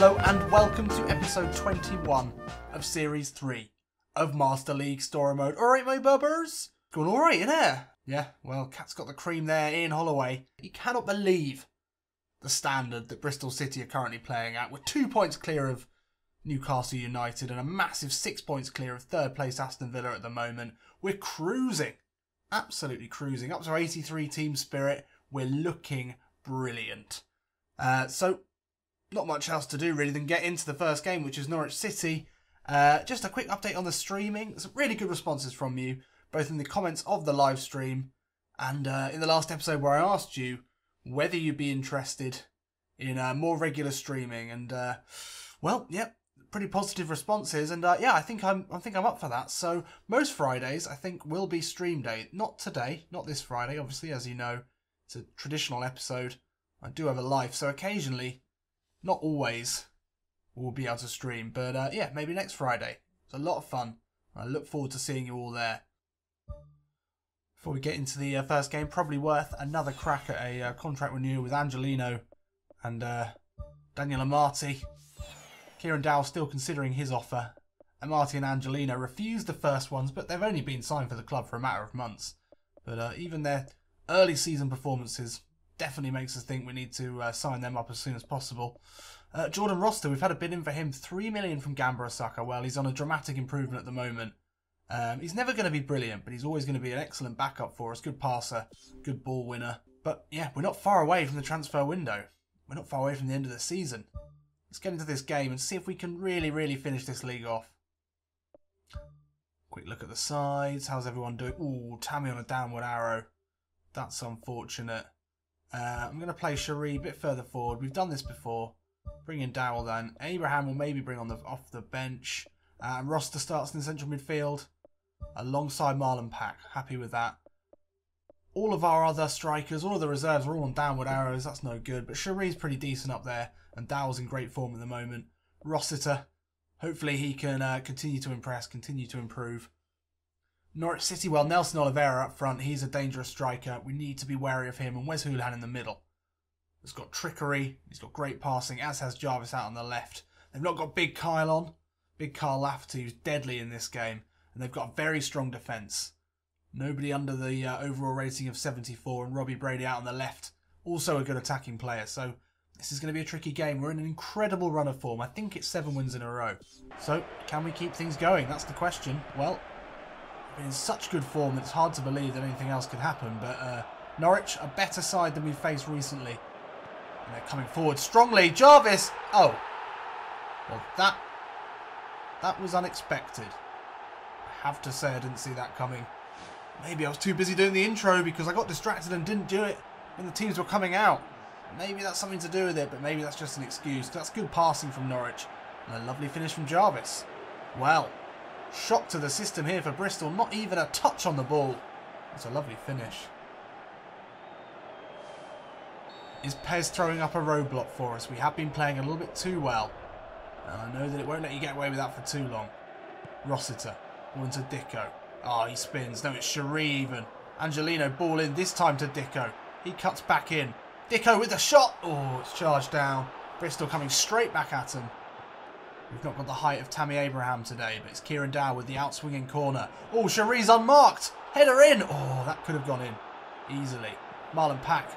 Hello and welcome to episode 21 of Series 3 of Master League Story Mode. Alright, my bubbers? Going alright, innit? Yeah, well, Cat's got the cream there, Ian Holloway. You cannot believe the standard that Bristol City are currently playing at. We're 2 points clear of Newcastle United and a massive 6 points clear of third place Aston Villa at the moment. We're cruising, absolutely cruising. Up to our 83 team spirit. We're looking brilliant. So, not much else to do really than get into the first game, which is Norwich City. Just a quick update on the streaming. Some really good responses from you, both in the comments of the live stream and in the last episode where I asked you whether you'd be interested in more regular streaming. And well, yep, pretty positive responses. And yeah, I think I'm up for that. So most Fridays I think will be stream day. Not today, not this Friday. Obviously, as you know, it's a traditional episode. I do have a life, so occasionally, not always, we'll be able to stream. But yeah, maybe next Friday. It's a lot of fun. I look forward to seeing you all there. Before we get into the first game, probably worth another crack at a contract renewal with Angelino and Daniel Amati. Kieran Dowell still considering his offer. Amati and Angelino refused the first ones, but they've only been signed for the club for a matter of months. But even their early season performances definitely makes us think we need to sign them up as soon as possible. Jordan Roster, we've had a bid in for him, $3 million from Gamba Osaka. Well, he's on a dramatic improvement at the moment. He's never going to be brilliant, but he's always going to be an excellent backup for us. Good passer, good ball winner. But yeah, we're not far away from the transfer window. We're not far away from the end of the season. Let's get into this game and see if we can really finish this league off. Quick look at the sides. How's everyone doing? Ooh, Tammy on a downward arrow. That's unfortunate. I'm going to play Cherie a bit further forward. We've done this before. Bring in Dowell then. Abraham will maybe bring on off the bench. Roster starts in the central midfield alongside Marlon Pack. Happy with that. All of our other strikers, all of the reserves are all on downward arrows. That's no good. But Cherie's pretty decent up there. And Dowell's in great form at the moment. Rossiter, hopefully he can continue to impress, continue to improve. Norwich City, well, Nelson Oliveira up front. He's a dangerous striker. We need to be wary of him. And Wes Hoolahan in the middle. He's got trickery. He's got great passing, as has Jarvis out on the left. They've not got Big Kyle on. Big Kyle Lafferty, who's deadly in this game. And they've got a very strong defence. Nobody under the overall rating of 74. And Robbie Brady out on the left. Also a good attacking player. So this is going to be a tricky game. We're in an incredible run of form. I think it's 7 wins in a row. So can we keep things going? That's the question. Well, we're in such good form it's hard to believe that anything else could happen. But Norwich, a better side than we've faced recently. And they're coming forward strongly. Jarvis! Oh. Well, that was unexpected. I have to say I didn't see that coming. Maybe I was too busy doing the intro because I got distracted and didn't do it when the teams were coming out. Maybe that's something to do with it, but maybe that's just an excuse. That's good passing from Norwich. And a lovely finish from Jarvis. Well, shock to the system here for Bristol. Not even a touch on the ball. It's a lovely finish. Is PES throwing up a roadblock for us? We have been playing a little bit too well. And I know that it won't let you get away with that for too long. Rossiter. Ball into Dicko. Oh, he spins. No, it's Cherie even. Angelino ball in, this time to Dicko. He cuts back in. Dicko with the shot. Oh, it's charged down. Bristol coming straight back at him. We've not got the height of Tammy Abraham today, but it's Kieran Dowell with the outswinging corner. Oh, Cherie's unmarked. Header in. Oh, that could have gone in easily. Marlon Pack.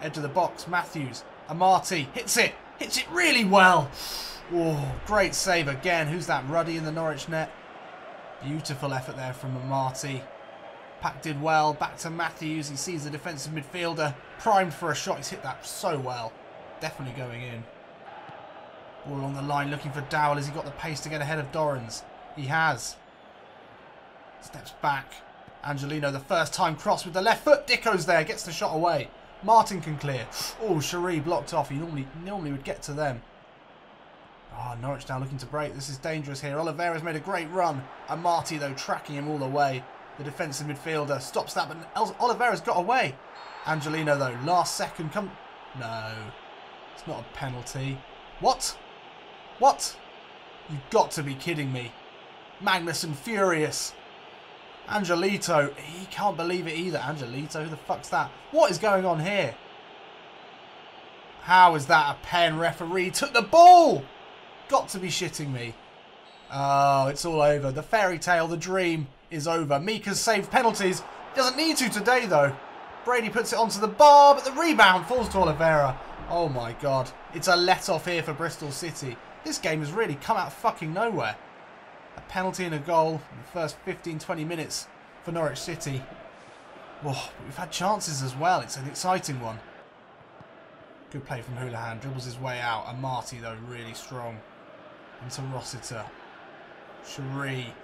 Edge of the box. Matthews. Amati. Hits it. Hits it really well. Oh, great save again. Who's that? Ruddy in the Norwich net. Beautiful effort there from Amati. Pack did well. Back to Matthews. He sees the defensive midfielder. Primed for a shot. He's hit that so well. Definitely going in. All along the line looking for Dowell. Has he got the pace to get ahead of Dorrans? He has. Steps back. Angelino, the first time cross with the left foot. Dicko's there. Gets the shot away. Martin can clear. Oh, Cherie blocked off. He normally would get to them. Oh, Norwich now looking to break. This is dangerous here. Oliveira's made a great run. Amati, though, tracking him all the way. The defensive midfielder stops that, but Oliveira's got away. Angelino, though, last second. No, it's not a penalty. What? What? You've got to be kidding me. Magnuson furious. Angelito, he can't believe it either. Angelito, who the fuck's that? What is going on here? How is that a pen? Referee took the ball. got to be shitting me. Oh, it's all over. The fairy tale, the dream is over. Mika's saved penalties. He doesn't need to today, though. Brady puts it onto the bar, but the rebound falls to Oliveira. Oh, my God. It's a let-off here for Bristol City. This game has really come out of fucking nowhere. A penalty and a goal in the first 15-20 minutes for Norwich City. Oh, but we've had chances as well. It's an exciting one. Good play from Houlihan. Dribbles his way out. And Marty, though, really strong. Into Rossiter. Cherie.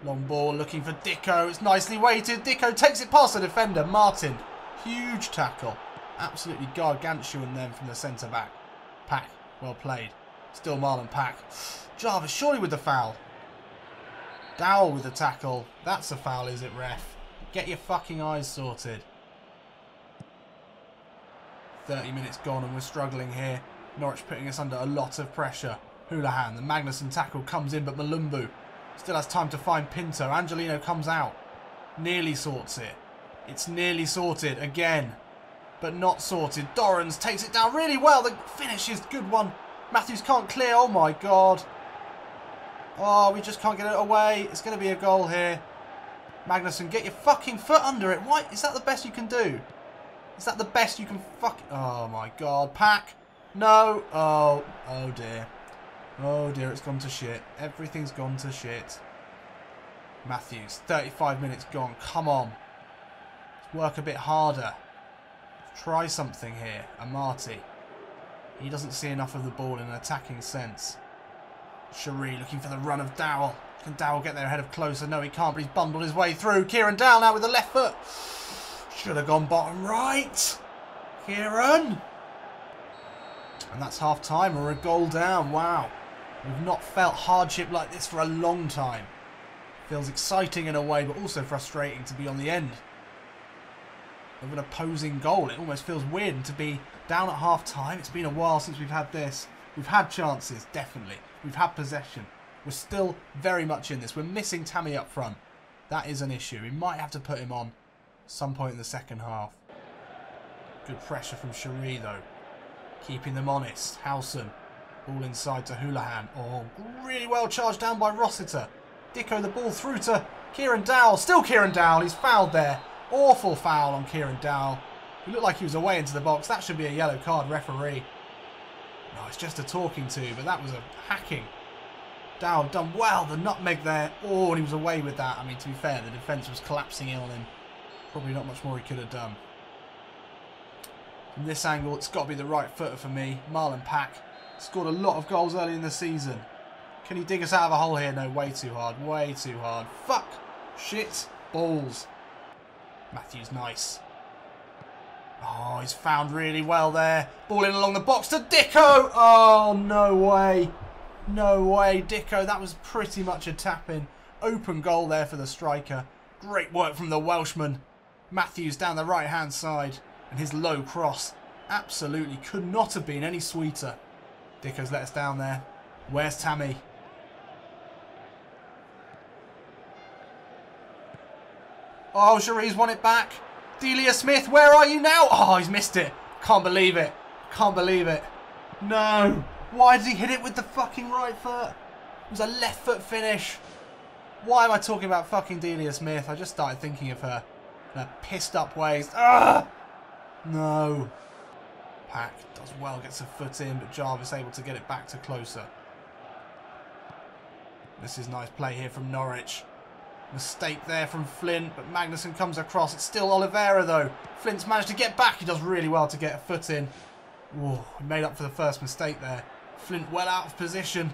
Long ball looking for Dicko. It's nicely weighted. Dicko takes it past the defender. Martin. Huge tackle. Absolutely gargantuan then from the centre-back. Pack. Well played. Still Marlon Pack. Jarvis surely with the foul. Dowell with the tackle. That's a foul, is it, ref? Get your fucking eyes sorted. 30 minutes gone and we're struggling here. Norwich putting us under a lot of pressure. Houlihan, the Magnuson tackle comes in, but Malumbu still has time to find Pinto. Angelino comes out. Nearly sorts it. It's nearly sorted again, but not sorted. Dorrans takes it down really well. The finish is a good one. Matthews can't clear. Oh my God. Oh, we just can't get it away. It's going to be a goal here. Magnuson, get your fucking foot under it. Why? Is that the best you can do? Is that the best you can Oh my God. Pack. No. Oh. Oh dear. Oh dear, it's gone to shit. Everything's gone to shit. Matthews, 35 minutes gone. Come on. Let's work a bit harder. Let's try something here. Amati. He doesn't see enough of the ball in an attacking sense. Cherie looking for the run of Dowell. Can Dowell get there ahead of Closer? No, he can't, but he's bundled his way through. Kieran Dowell now with the left foot. Should have gone bottom right. Kieran. And that's half time. We're a goal down. Wow. We've not felt hardship like this for a long time. Feels exciting in a way, but also frustrating to be on the end of an opposing goal. It almost feels weird to be down at half time. It's been a while since we've had this. We've had chances, definitely. We've had possession. We're still very much in this. We're missing Tammy up front. That is an issue. We might have to put him on some point in the second half. Good pressure from Cherie, though. Keeping them honest. Howson. Ball inside to Houlihan. Oh, really well charged down by Rossiter. Dicko the ball through to Kieran Dowell. Still Kieran Dowell. He's fouled there. Awful foul on Kieran Dowell. He looked like he was away into the box. That should be a yellow card, referee. No, it's just a talking to, but that was a hacking. Dowell done well. The nutmeg there. Oh, and he was away with that. I mean, to be fair, the defence was collapsing in on him. Probably not much more he could have done. From this angle, it's got to be the right footer for me. Marlon Pack. Scored a lot of goals early in the season. Can he dig us out of a hole here? No, way too hard. Way too hard. Fuck. Shit. Balls. Matthews, nice. Oh, he's found really well there. Ball in along the box to Dicko. Oh, no way. No way. Dicko, that was pretty much a tap-in. Open goal there for the striker. Great work from the Welshman. Matthews down the right-hand side. And his low cross absolutely could not have been any sweeter. Dicko's let us down there. Where's Tammy? Oh, Cherie's won it back. Delia Smith, where are you now? Oh, he's missed it. Can't believe it. Can't believe it. No. Why did he hit it with the fucking right foot? It was a left foot finish. Why am I talking about fucking Delia Smith? I just started thinking of her in her pissed up ways. Ah! No. Pack does well, gets a foot in, but Jarvis able to get it back to Closer. This is nice play here from Norwich. Mistake there from Flint, but Magnuson comes across. It's still Oliveira, though. Flint's managed to get back. He does really well to get a foot in. Ooh, he made up for the first mistake there. Flint well out of position.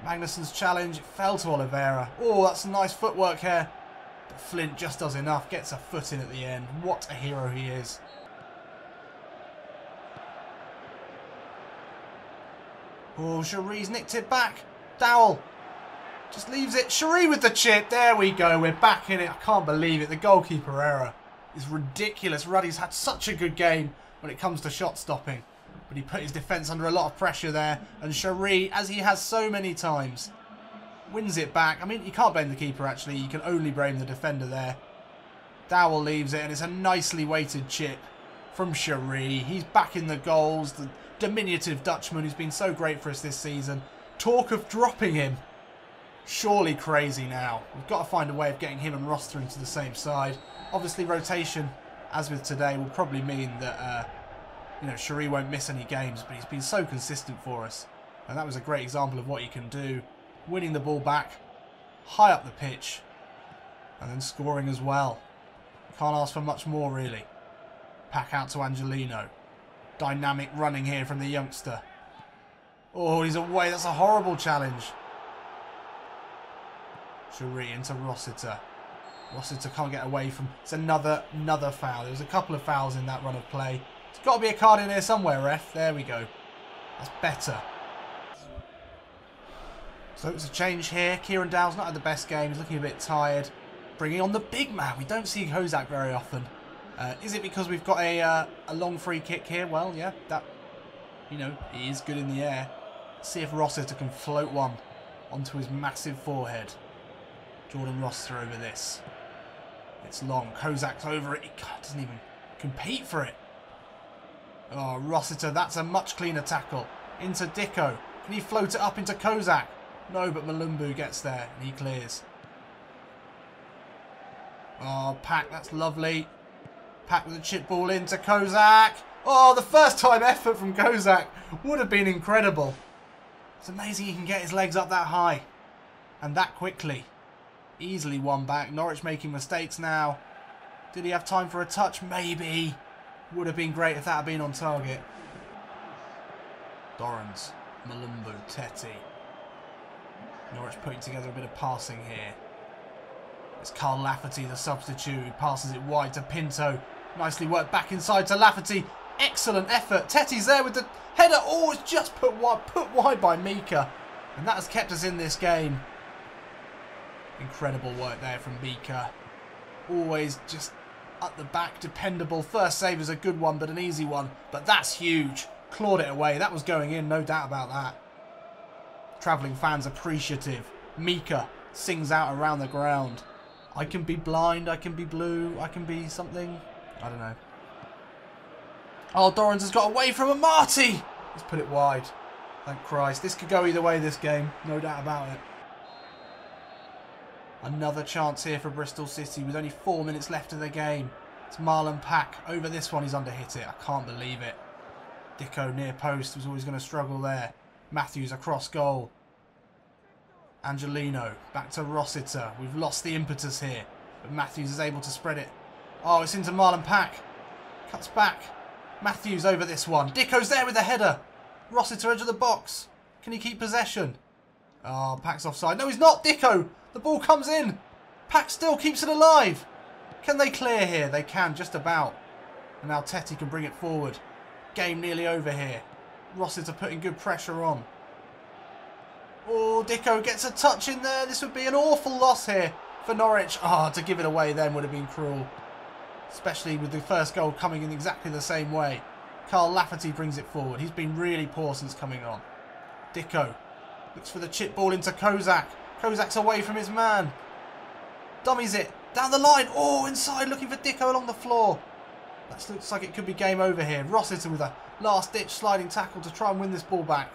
Magnuson's challenge fell to Oliveira. Oh, that's nice footwork here. But Flint just does enough. Gets a foot in at the end. What a hero he is. Oh, Cherie's nicked it back. Dowell just leaves it. Cherie with the chip. There we go. We're back in it. I can't believe it. The goalkeeper error is ridiculous. Ruddy's had such a good game when it comes to shot stopping. But he put his defence under a lot of pressure there. And Cherie, as he has so many times, wins it back. I mean, you can't blame the keeper, actually. You can only blame the defender there. Dowell leaves it, and it's a nicely weighted chip from Cherie. He's back in the goals. The diminutive Dutchman who's been so great for us this season. Talk of dropping him. Surely crazy now. We've got to find a way of getting him and Roster into the same side. Obviously rotation, as with today, will probably mean that you know, Cherie won't miss any games, but he's been so consistent for us. And that was a great example of what he can do. Winning the ball back, high up the pitch, and then scoring as well. Can't ask for much more, really. Pack out to Angelino. Dynamic running here from the youngster. Oh, he's away. That's a horrible challenge. Cherie into Rossiter. Rossiter can't get away from... It's another foul. There was a couple of fouls in that run of play. There's got to be a card in here somewhere, ref. There we go. That's better. So it's a change here. Kieran Dowell's not had the best game. He's looking a bit tired. Bringing on the big man. We don't see Kozak very often. Is it because we've got a long free kick here? Well, yeah, that, you know, he is good in the air. Let's see if Rossiter can float one onto his massive forehead. Jordan Rossiter over this. It's long. Kozak's over it. He doesn't even compete for it. Oh, Rossiter, that's a much cleaner tackle. Into Dicko. Can he float it up into Kozak? No, but Malumbu gets there and he clears. Oh, Pack, that's lovely. Pack with a chip ball into Kozak. Oh, the first time effort from Kozak would have been incredible. It's amazing he can get his legs up that high and that quickly. Easily won back. Norwich making mistakes now. Did he have time for a touch? Maybe. Would have been great if that had been on target. Dorrans, Malumbu, Teti. Norwich putting together a bit of passing here. It's Carl Lafferty, the substitute, who passes it wide to Pinto. Nicely worked back inside to Lafferty. Excellent effort. Teti's there with the header. Oh, it's just put wide by Mika. And that has kept us in this game. Incredible work there from Mika. Always just at the back, dependable. First save is a good one, but an easy one. But that's huge. Clawed it away. That was going in, no doubt about that. Travelling fans appreciative. Mika sings out around the ground. I can be blind, I can be blue, I can be something. I don't know. Oh, Dorrans has got away from Amati. Let's put it wide. Thank Christ. This could go either way, this game. No doubt about it. Another chance here for Bristol City with only 4 minutes left of the game. It's Marlon Pack. Over this one, he's underhit it. I can't believe it. Dicko near post was always going to struggle there. Matthews across goal. Angelino back to Rossiter. We've lost the impetus here, but Matthews is able to spread it. Oh, it's into Marlon Pack. Cuts back. Matthews over this one. Dicko's there with the header. Rossiter edge of the box. Can he keep possession? Oh, Pack's offside. No, he's not. Dicko. The ball comes in. Pack still keeps it alive. Can they clear here? They can, just about. And now Teti can bring it forward. Game nearly over here. Rossiter putting good pressure on. Oh, Dicko gets a touch in there. This would be an awful loss here for Norwich. Ah, to give it away then would have been cruel. Especially with the first goal coming in exactly the same way. Carl Lafferty brings it forward. He's been really poor since coming on. Dicko looks for the chip ball into Kozak. Kozak's away from his man. Dummies it. Down the line. Oh, inside looking for Dicko along the floor. That looks like it could be game over here. Rossiter with a last-ditch sliding tackle to try and win this ball back.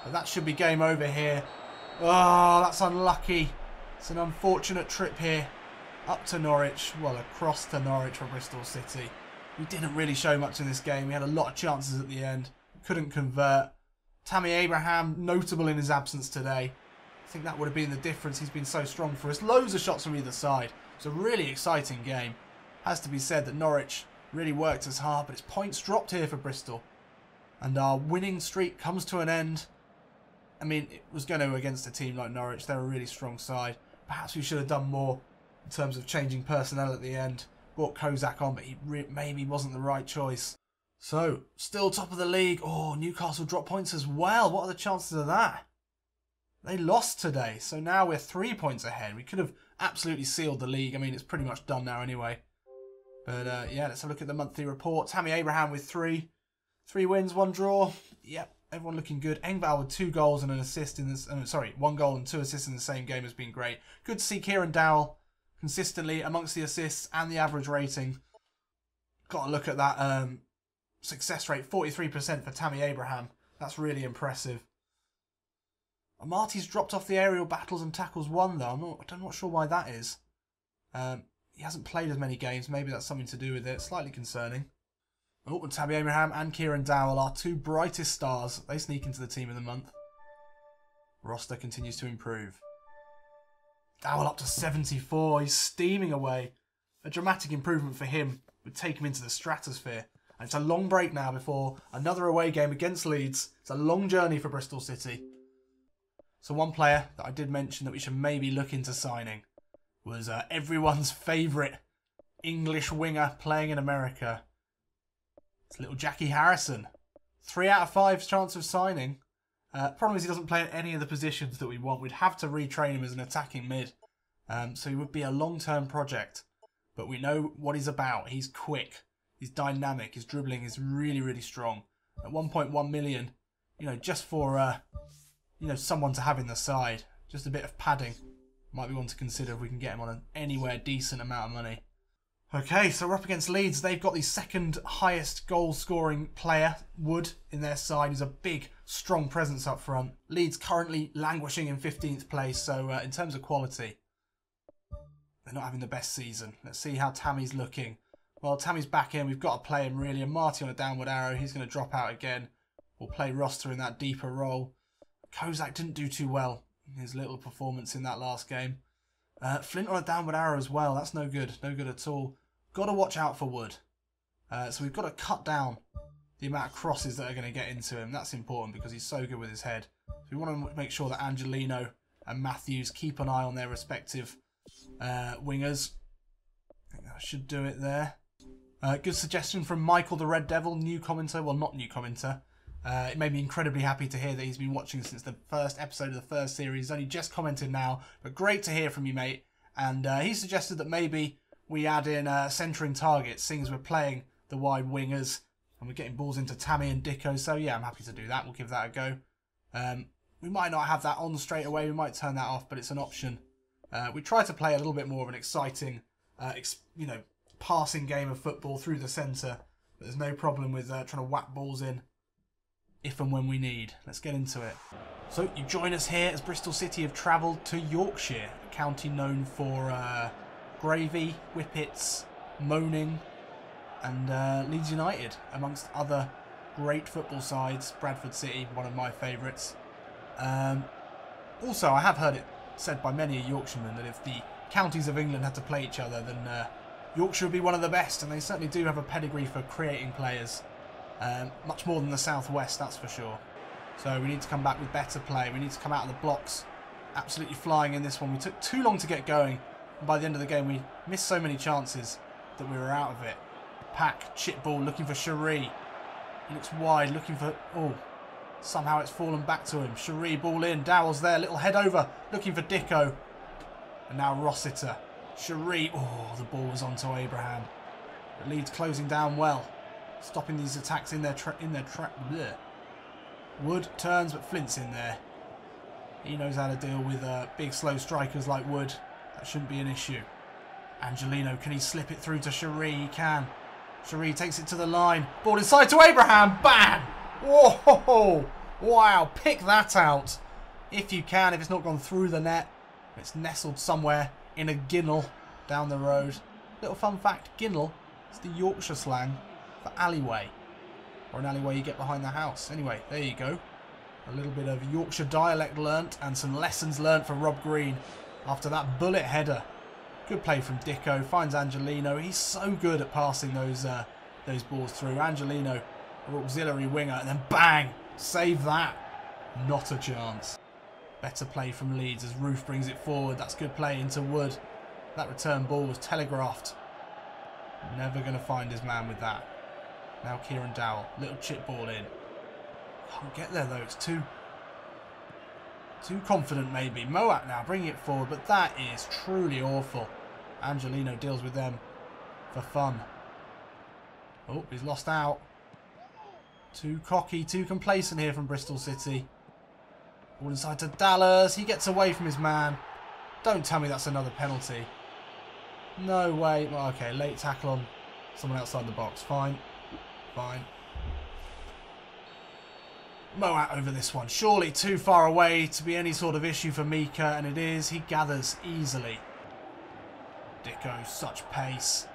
But that should be game over here. Oh, that's unlucky. It's an unfortunate trip here. Up to Norwich. Well, across to Norwich for Bristol City. We didn't really show much in this game. We had a lot of chances at the end. Couldn't convert. Tammy Abraham, notable in his absence today. I think that would have been the difference. He's been so strong for us. Loads of shots from either side. It's a really exciting game. Has to be said that Norwich really worked as hard, but its points dropped here for Bristol. And our winning streak comes to an end. I mean, it was going to against a team like Norwich. They're a really strong side. Perhaps we should have done more in terms of changing personnel at the end. Brought Kozak on, but he maybe wasn't the right choice. So, still top of the league. Oh, Newcastle dropped points as well. What are the chances of that? They lost today, so now we're 3 points ahead. We could have absolutely sealed the league. I mean, it's pretty much done now anyway. But yeah, let's have a look at the monthly report. Tammy Abraham with 3 wins, 1 draw. Yep. Everyone looking good. Engvall with 2 goals and an assist in this. 1 goal and 2 assists in the same game has been great. Good to see Kieran Dowell consistently amongst the assists and the average rating. Got to look at that success rate, 43% for Tammy Abraham. That's really impressive. Marty's dropped off the aerial battles and tackles 1 though. I'm not sure why that is. He hasn't played as many games. Maybe that's something to do with it. Slightly concerning. Oh, and Tammy Abraham and Kieran Dowell, our 2 brightest stars. They sneak into the team of the month. Roster continues to improve. Dowell up to 74. He's steaming away. A dramatic improvement for him would take him into the stratosphere. And it's a long break now before another away game against Leeds. It's a long journey for Bristol City. So one player that I did mention that we should maybe look into signing was everyone's favourite English winger playing in America. It's little Jackie Harrison. 3 out of 5 chance of signing. Problem is he doesn't play in any of the positions that we want. We'd have to retrain him as an attacking mid. So he would be a long-term project. But we know what he's about. He's quick. He's dynamic. His dribbling is really, really strong. At 1.1 million, you know, just for, you know, someone to have in the side. Just a bit of padding. Might be one to consider if we can get him on an anywhere decent amount of money. Okay, so we're up against Leeds. They've got the 2nd highest goal-scoring player, Wood, in their side. He's a big, strong presence up front. Leeds currently languishing in 15th place, so in terms of quality, they're not having the best season. Let's see how Tammy's looking. Well, Tammy's back in. We've got to play him, really. And Marty on a downward arrow. He's going to drop out again. We'll play Roster in that deeper role. Kozak didn't do too well in his little performance in that last game. Flint on a downward arrow as well. That's no good. No good at all. Got to watch out for Wood. So we've got to cut down the amount of crosses that are going to get into him. That's important because he's so good with his head. So we want to make sure that Angelino and Matthews keep an eye on their respective wingers. I think that should do it there. Good suggestion from Michael the Red Devil, new commenter. Well, not new commenter. It made me incredibly happy to hear that he's been watching since the first episode of the first series. He's only just commented now, but great to hear from you, mate. And he suggested that maybe we add in centering targets, seeing as we're playing the wide wingers and we're getting balls into Tammy and Dicko. So yeah, I'm happy to do that. We'll give that a go. We might not have that on straight away. We might turn that off, but it's an option. We try to play a little bit more of an exciting, you know, passing game of football through the centre. But there's no problem with trying to whack balls in if and when we need. Let's get into it. So you join us here as Bristol City have travelled to Yorkshire, a county known for gravy, whippets, moaning, and Leeds United, amongst other great football sides. Bradford City, one of my favourites. Also, I have heard it said by many a Yorkshireman that if the counties of England had to play each other, then Yorkshire would be one of the best, and they certainly do have a pedigree for creating players. Much more than the Southwest, that's for sure. So we need to come back with better play. We need to come out of the blocks absolutely flying in this one. We took too long to get going. And by the end of the game, we missed so many chances that we were out of it. Pack, chip ball, looking for Cherie. He looks wide, looking for... Oh, somehow it's fallen back to him. Cherie, ball in. Dowell's there, little head over, looking for Dicko. And now Rossiter. Cherie, oh, the ball was onto Abraham. But Leeds closing down well. Stopping these attacks in their trap. Wood turns, but Flint's in there. He knows how to deal with big, slow strikers like Wood. That shouldn't be an issue. Angelino, can he slip it through to Cherie? He can. Cherie takes it to the line. Ball inside to Abraham. Bam! Whoa! Wow, pick that out. If you can, if it's not gone through the net. It's nestled somewhere in a ginnel down the road. Little fun fact, ginnel is the Yorkshire slang for alleyway. Or an alleyway you get behind the house. Anyway, there you go. A little bit of Yorkshire dialect learnt and some lessons learnt for Rob Green after that bullet header. Good play from Dicko. Finds Angelino. He's so good at passing those balls through. Angelino, our auxiliary winger, and then bang! Save that. Not a chance. Better play from Leeds as Roof brings it forward. That's good play into Wood. That return ball was telegraphed. Never going to find his man with that. Now Kieran Dowell. Little chip ball in. Can't get there though. It's too confident maybe. Moat now bringing it forward. But that is truly awful. Angelino deals with them for fun. Oh, he's lost out. Too cocky, too complacent here from Bristol City. Ball inside to Dallas. He gets away from his man. Don't tell me that's another penalty. No way. Well, okay, late tackle on someone outside the box. Fine. Fine. Moat over this one. Surely too far away to be any sort of issue for Mika, and it is. He gathers easily. Dicko, such pace.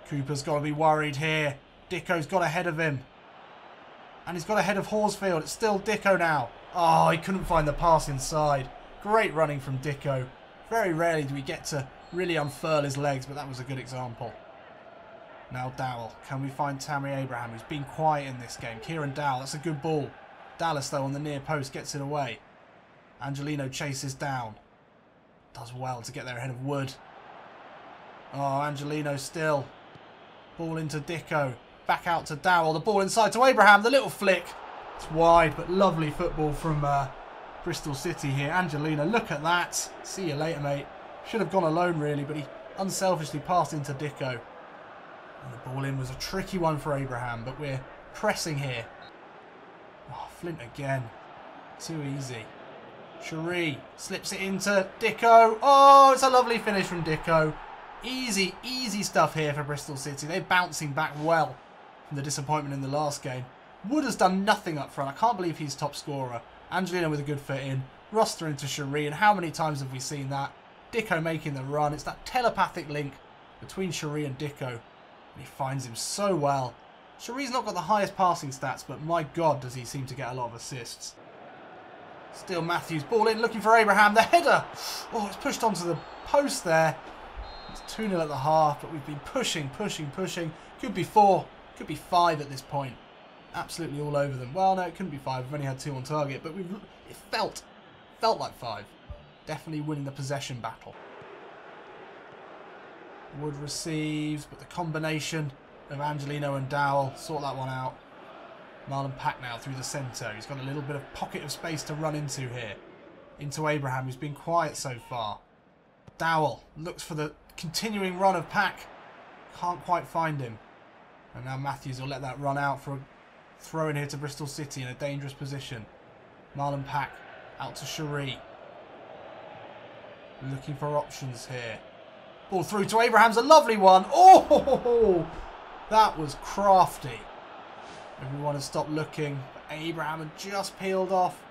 Cooper's got to be worried here. Dicko's got ahead of him. And he's got ahead of Horsfield. It's still Dicko now. Oh, he couldn't find the pass inside. Great running from Dicko. Very rarely do we get to really unfurl his legs, but that was a good example. Now Dowell. Can we find Tammy Abraham, who's been quiet in this game? Kieran Dowell, that's a good ball. Dallas, though, on the near post, gets it away. Angelino chases down. Does well to get there ahead of Wood. Oh, Angelino still. Ball into Dicko. Back out to Dowell. The ball inside to Abraham. The little flick. It's wide, but lovely football from Bristol City here. Angelino, look at that. See you later, mate. Should have gone alone, really, but he unselfishly passed into Dicko. And the ball in was a tricky one for Abraham, but we're pressing here. Oh, Flint again. Too easy. Cherie slips it into Dicko. Oh, it's a lovely finish from Dicko. Easy, easy stuff here for Bristol City. They're bouncing back well from the disappointment in the last game. Wood has done nothing up front. I can't believe he's top scorer. Angelino with a good foot in. Roster into Cherie. And how many times have we seen that? Dicko making the run. It's that telepathic link between Cherie and Dicko. And he finds him so well. Cherie's not got the highest passing stats, but my God, does he seem to get a lot of assists. Still Matthews. Ball in, looking for Abraham. The header. Oh, it's pushed onto the post there. It's 2-0 at the half, but we've been pushing. Could be 4, could be 5 at this point. Absolutely all over them. Well, no, it couldn't be 5. We've only had 2 on target, but it felt like 5. Definitely winning the possession battle. Wood receives, but the combination of Angelino and Dowell sort that one out. Marlon Pack now through the centre. He's got a little bit of pocket of space to run into here. Into Abraham, who's been quiet so far. Dowell looks for the continuing run of Pack. Can't quite find him. And now Matthews will let that run out for a throw in here to Bristol City in a dangerous position. Marlon Pack out to Cherie. Looking for options here. Ball through to Abraham's a lovely one. Oh, that was crafty. Everyone has stopped looking. But Abraham had just peeled off.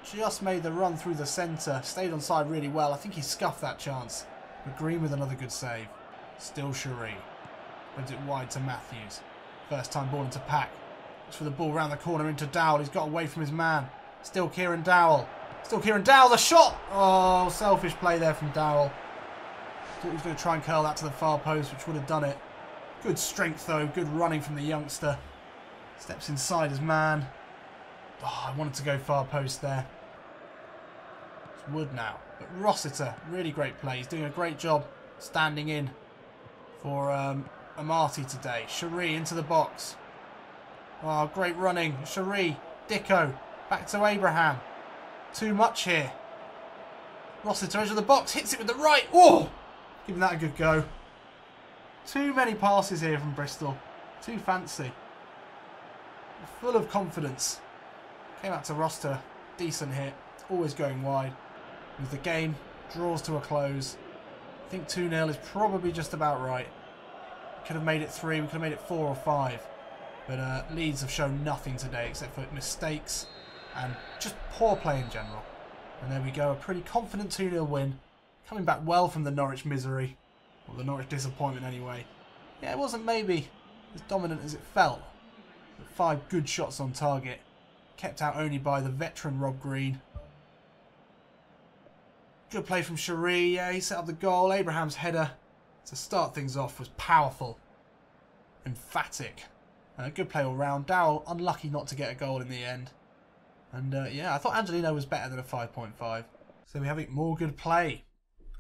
Just made the run through the centre. Stayed on side really well. I think he scuffed that chance. But Green with another good save. Still Cherie. Went it wide to Matthews. First time ball into Pack. Looks for the ball round the corner into Dowell. He's got away from his man. Still Kieran Dowell. Still Kieran Dowell. The shot! Oh, selfish play there from Dowell. Thought he was going to try and curl that to the far post, which would have done it. Good strength, though. Good running from the youngster. Steps inside his man. Oh, I wanted to go far post there. It's Wood now. But Rossiter, really great play. He's doing a great job standing in for Amati today. Cherie into the box. Oh, great running. Cherie, Dicko, back to Abraham. Too much here. Rossiter edge of the box, hits it with the right. Oh, giving that a good go. Too many passes here from Bristol. Too fancy. Full of confidence. Came out to Rossiter. Decent hit. Always going wide. With the game draws to a close. I think 2-0 is probably just about right. Could have made it 3. We could have made it 4 or 5. But Leeds have shown nothing today except for mistakes and just poor play in general. And there we go. A pretty confident 2-0 win. Coming back well from the Norwich misery. Or the Norwich disappointment anyway. Yeah, it wasn't maybe as dominant as it felt. But 5 good shots on target. Kept out only by the veteran Rob Green. Good play from Cherie. Yeah, he set up the goal. Abraham's header to start things off was powerful. Emphatic. Good play all round. Dowell unlucky not to get a goal in the end. And yeah, I thought Angelino was better than a 5.5. So we're having more good play.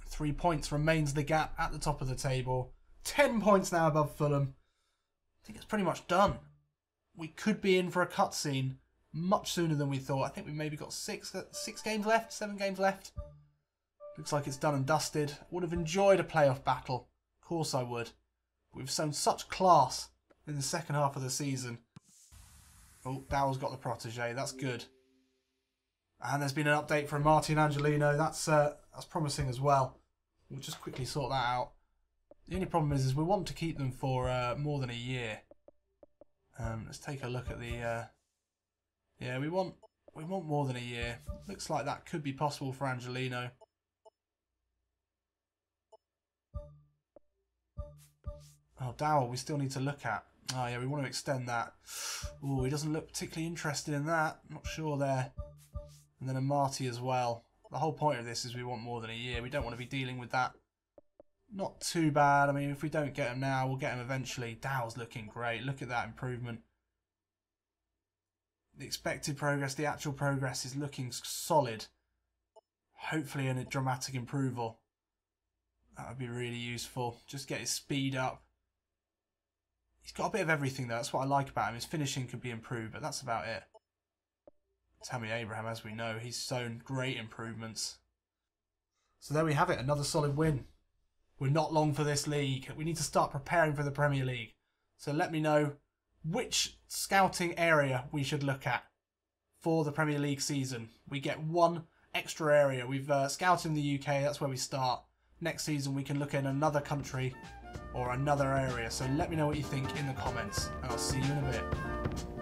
3 points remains the gap at the top of the table. 10 points now above Fulham. I think it's pretty much done. We could be in for a cutscene much sooner than we thought. I think we've maybe got 6 games left, 7 games left. Looks like it's done and dusted. Would have enjoyed a playoff battle. Of course I would. But we've shown such class in the second half of the season. Oh, Dowell's got the protege. That's good. And there's been an update from Martin Angelino. That's promising as well. We'll just quickly sort that out. The only problem is we want to keep them for more than a year. Let's take a look at the... yeah, we want We want more than a year. Looks like that could be possible for Angelino. Oh, Dowell, we still need to look at. Oh, yeah, we want to extend that. Oh, he doesn't look particularly interested in that. Not sure there. And then a Marty as well. The whole point of this is we want more than a year. We don't want to be dealing with that. Not too bad. I mean, if we don't get him now, we'll get him eventually. Dowell's looking great. Look at that improvement. The expected progress, the actual progress is looking solid. Hopefully a dramatic improval. That would be really useful. Just get his speed up. He's got a bit of everything though. That's what I like about him. His finishing could be improved, but that's about it. Tammy Abraham, as we know, he's shown great improvements. So there we have it, another solid win. We're not long for this league. We need to start preparing for the Premier League. So let me know which scouting area we should look at for the Premier League season. We get one extra area. We've scouted in the UK, that's where we start. Next season we can look in another country or another area. So let me know what you think in the comments, and I'll see you in a bit.